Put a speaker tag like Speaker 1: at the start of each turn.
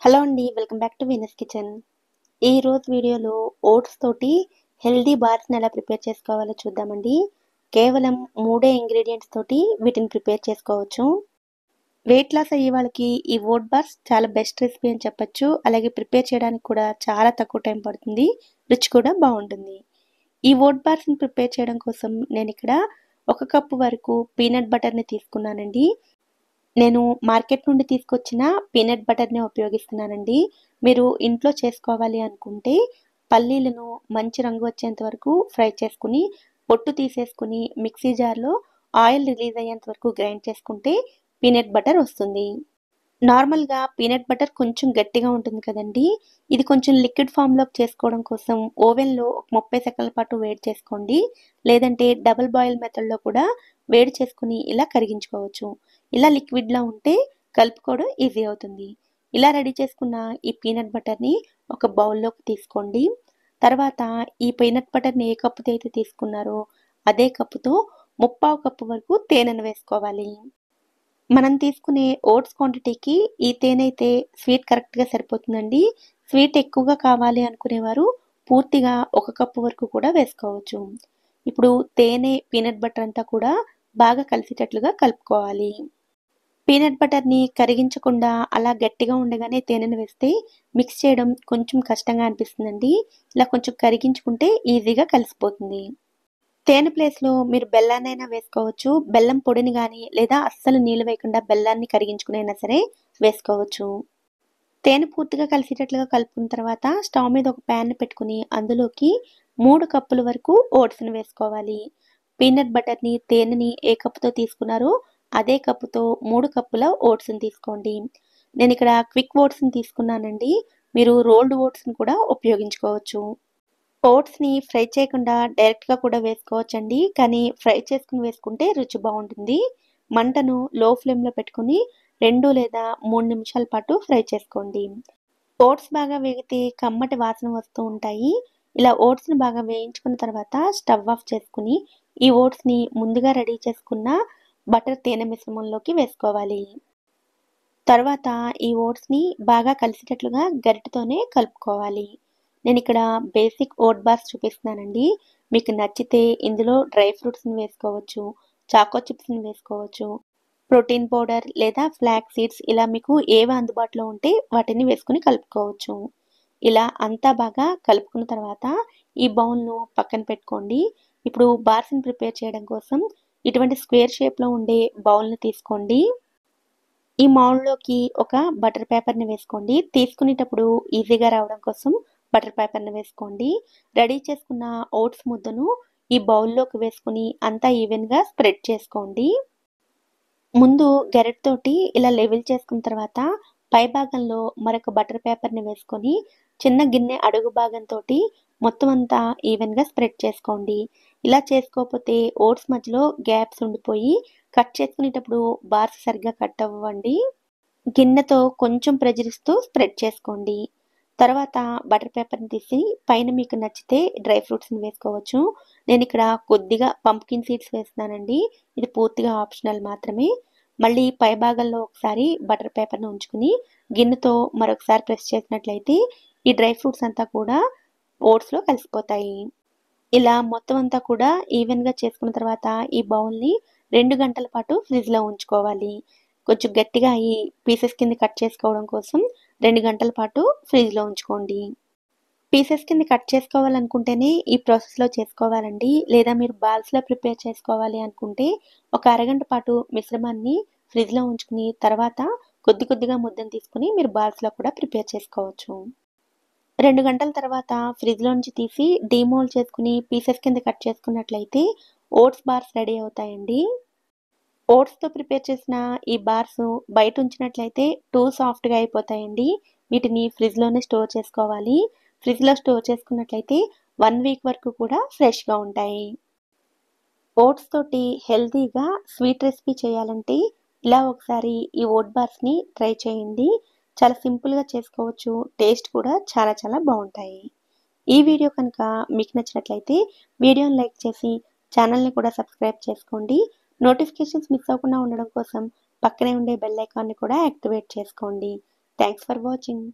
Speaker 1: Hello అండి, welcome back to Venus kitchen. ఈ రోజు వీడియోలో ఓట్స్ తోటి హెల్దీ బార్స్ని ఎలా ప్రిపేర్ చేసుకోవాలో చూద్దామండి. కేవలం 3 ఇంగ్రీడియంట్స్ తోటి వీటిని ప్రిపేర్ చేసుకోవచ్చు. వెయిట్ లాస్ అయ్యే వాళ్ళకి ఈ ఓట్ బార్స్ చాలా బెస్ట్ రెసిపీ అని చెప్పొచ్చు. అలాగే ప్రిపేర్ చేయడానికి కూడా చాలా తక్కువ టైం పడుతుంది, రుచి కూడా బాగుంటుంది. ఈ ఓట్ బార్స్ని ప్రిపేర్ చేయడం కోసం నేను ఇక్కడ 1 కప్పు వరకు పీనట్ బటర్ని తీసుకున్నానండి. నేను మార్కెట్ నుండి తీసుకొచ్చిన పీనట్ బటర్‌ని ఉపయోగిస్తున్నానండి. మీరు ఇంట్లో చేసుకోవాలి అనుకుంటే పల్లీలను మంచి రంగు వచ్చేంత వరకు ఫ్రై చేసుకొని, పొట్టు తీసేసుకొని మిక్సీ జార్‌లో ఆయిల్ రిలీజ్ అయ్యేంత వరకు గ్రైండ్ చేసుకుంటే పీనట్ బటర్ వస్తుంది. నార్మల్‌గా పీనట్ బటర్ కొంచెం గట్టిగా ఉంటుంది కదండీ! ఇది కొంచెం లిక్విడ్ ఫామ్‌లోకి చేసుకోవడం కోసం ఓవెన్‌లో 30 సెకన్ల పాటు వేడి చేసుకోండి. లేదంటే డబుల్ బాయిల్ మెథడ్‌లో కూడా వేడి చేసుకొని ఇలా కరిగించుకోవచ్చు. ఇలా లిక్విడ్‌లా ఉంటే కలుపుకోవడం ఈజీ అవుతుంది. ఇలా రెడీ చేసుకున్న ఈ పీనట్ బటర్‌ని ఒక బౌల్‌లోకి తీసుకోండి. తర్వాత ఈ పీనట్ బటర్‌ని ఏ కప్పుతో అయితే తీసుకున్నారో అదే కప్పుతో 3/4 కప్పు వరకు తేనెను వేసుకోవాలి. మనం తీసుకునే ఓట్స్ క్వాంటిటీకి ఈ తేనె అయితే స్వీట్ కరెక్ట్‌గా సరిపోతుందండి. స్వీట్ ఎక్కువగా కావాలి అనుకునేవారు పూర్తిగా 1 కప్పు వరకు కూడా వేసుకోవచ్చు. ఇప్పుడు తేనె, పీనట్ బటర్ అంతా కూడా బాగా కలిసేటట్లుగా కలుపుకోవాలి. పీనట్ బటర్‌ని కరిగించకుండా అలా గట్టిగా ఉండగానే తేనెను వేస్తే మిక్స్ చేయడం కొంచెం కష్టంగా అనిపిస్తుందండి. ఇలా కొంచెం కరిగించుకుంటే ఈజీగా కలిసిపోతుంది. తేనె ప్లేస్‌లో మీరు బెల్లాన్నైనా వేసుకోవచ్చు. బెల్లం పొడిని గానీ, లేదా అస్సలు నీళ్ళు వేయకుండా బెల్లాన్ని కరిగించుకుని అయినా సరే వేసుకోవచ్చు. తేనె పూర్తిగా కలిసేటట్లుగా కలుపుకున్న తర్వాత స్టవ్ మీద ఒక ప్యాన్‌ని పెట్టుకొని అందులోకి 3 కప్పుల వరకు ఓట్స్‌ని వేసుకోవాలి. పీనట్ బటర్‌ని, తేనెని ఏ కప్పుతో తీసుకున్నారో అదే కప్పుతో 3 కప్పుల ఓట్స్‌ని తీసుకోండి. నేనిక్కడ క్విక్ ఓట్స్‌ని తీసుకున్నానండి. మీరు రోల్డ్ ఓట్స్‌ని కూడా ఉపయోగించుకోవచ్చు. ఓట్స్‌ని ఫ్రై చేయకుండా డైరెక్ట్‌గా కూడా వేసుకోవచ్చండి. కానీ ఫ్రై చేసుకొని వేసుకుంటే రుచి బావుంటుంది. మంటను లో ఫ్లేమ్‌లో పెట్టుకొని 2 లేదా 3 నిమిషాల పాటు ఫ్రై చేసుకోండి. ఓట్స్ బాగా వేగితే కమ్మటి వాసన వస్తూ ఉంటాయి. ఇలా ఓట్స్‌ని బాగా వేయించుకున్న తర్వాత స్టవ్ ఆఫ్ చేసుకొని, ఈ ఓట్స్‌ని ముందుగా రెడీ చేసుకున్న బటర్ తేనె మిశ్రమంలోకి వేసుకోవాలి. తర్వాత ఈ ఓట్స్‌ని బాగా కలిసేటట్లుగా గరిటెతోనే కలుపుకోవాలి. నేనిక్కడ బేసిక్ ఓట్ బార్స్ చూపిస్తున్నానండి. మీకు నచ్చితే ఇందులో డ్రై ఫ్రూట్స్‌ని వేసుకోవచ్చు, చాకో చిప్స్‌ని వేసుకోవచ్చు, ప్రోటీన్ పౌడర్ లేదా ఫ్లాక్స్ సీడ్స్ ఇలా మీకు ఏవి అందుబాటులో ఉంటే వాటిని వేసుకొని కలుపుకోవచ్చు. ఇలా అంతా బాగా కలుపుకున్న తర్వాత ఈ బౌల్‌ను పక్కన పెట్టుకోండి. ఇప్పుడు బార్స్‌ని ప్రిపేర్ చేయడం కోసం ఇటువంటి స్క్వేర్ షేప్‌లో ఉండే బౌల్‌ని తీసుకోండి. ఈ మౌల్డ్‌లోకి ఒక బటర్ పేపర్‌ని వేసుకోండి. తీసుకునేటప్పుడు ఈజీగా రావడం కోసం బటర్ పేపర్‌ని వేసుకోండి. రెడీ చేసుకున్న ఓట్స్ ముద్దను ఈ బౌల్‌లోకి వేసుకొని అంతా ఈవెన్‌గా స్ప్రెడ్ చేసుకోండి. ముందు గరిటెతోటి ఇలా లెవెల్ చేసుకున్న తర్వాత పై భాగంలో మరొక బటర్ పేపర్‌ని వేసుకొని చిన్న గిన్నె అడుగు భాగంతోటి మొత్తం అంతా ఈవెన్‌గా స్ప్రెడ్ చేసుకోండి. ఇలా చేసుకోకపోతే ఓట్స్ మధ్యలో గ్యాప్స్ ఉండిపోయి కట్ చేసుకునేటప్పుడు బార్స్ సరిగ్గా కట్ అవ్వవండి. గిన్నెతో కొంచెం ప్రెషర్ ఇస్తూ స్ప్రెడ్ చేసుకోండి. తర్వాత బటర్ పేపర్‌ని తీసి పైన మీకు నచ్చితే డ్రై ఫ్రూట్స్‌ని వేసుకోవచ్చు. నేనిక్కడ కొద్దిగా పంప్కిన్ సీడ్స్ వేస్తున్నానండి. ఇది పూర్తిగా ఆప్షనల్ మాత్రమే. మళ్ళీ పై భాగంలో ఒకసారి బటర్ పేపర్‌ని ఉంచుకొని గిన్నెతో మరొకసారి ప్రెస్ చేసినట్లయితే ఈ డ్రై ఫ్రూట్స్ అంతా కూడా ఓట్స్‌లో కలిసిపోతాయి. ఇలా మొత్తం అంతా కూడా ఈవెన్‌గా చేసుకున్న తర్వాత ఈ బౌల్‌ని 2 గంటల పాటు ఫ్రిడ్జ్‌లో ఉంచుకోవాలి. కొంచెం గట్టిగా అయ్యి పీసెస్ కింద కట్ చేసుకోవడం కోసం 2 గంటల పాటు ఫ్రిడ్జ్‌లో ఉంచుకోండి. పీసెస్ కింద కట్ చేసుకోవాలనుకుంటేనే ఈ ప్రాసెస్‌లో చేసుకోవాలండి. లేదా మీరు బాల్స్‌లా ప్రిపేర్ చేసుకోవాలి అనుకుంటే ఒక అరగంట పాటు మిశ్రమాన్ని ఫ్రిడ్జ్‌లో ఉంచుకుని తర్వాత కొద్ది కొద్దిగా ముద్దను తీసుకొని మీరు బాల్స్‌లా కూడా ప్రిపేర్ చేసుకోవచ్చు. 2 గంటల తర్వాత ఫ్రిడ్జ్‌లో నుంచి తీసి డీమోల్డ్ చేసుకొని పీసెస్ కింద కట్ చేసుకున్నట్లయితే ఓట్స్ బార్స్ రెడీ అవుతాయండి. ఓట్స్‌తో ప్రిపేర్ చేసిన ఈ బార్స్ బయట ఉంచినట్లయితే టూ సాఫ్ట్‌గా అయిపోతాయండి. వీటిని ఫ్రిడ్జ్‌లోనే స్టోర్ చేసుకోవాలి. ఫ్రిడ్జ్‌లో స్టోర్ చేసుకున్నట్లయితే 1 వీక్ వరకు కూడా ఫ్రెష్‌గా ఉంటాయి. ఓట్స్ తోటి హెల్తీగా స్వీట్ రెసిపీ చేయాలంటే ఇలా ఒకసారి ఈ ఓట్ బార్స్‌ని ట్రై చేయండి. చాలా సింపుల్‌గా చేసుకోవచ్చు. టేస్ట్ కూడా చాలా చాలా బావుంటాయి. ఈ వీడియో కనుక మీకు నచ్చినట్లయితే వీడియోని లైక్ చేసి ఛానల్‌ని కూడా సబ్స్క్రైబ్ చేసుకోండి. నోటిఫికేషన్స్ మిస్ అవ్వకుండా ఉండడం కోసం పక్కనే ఉండే బెల్ ఐకాన్‌ని కూడా యాక్టివేట్ చేసుకోండి. Thanks for watching.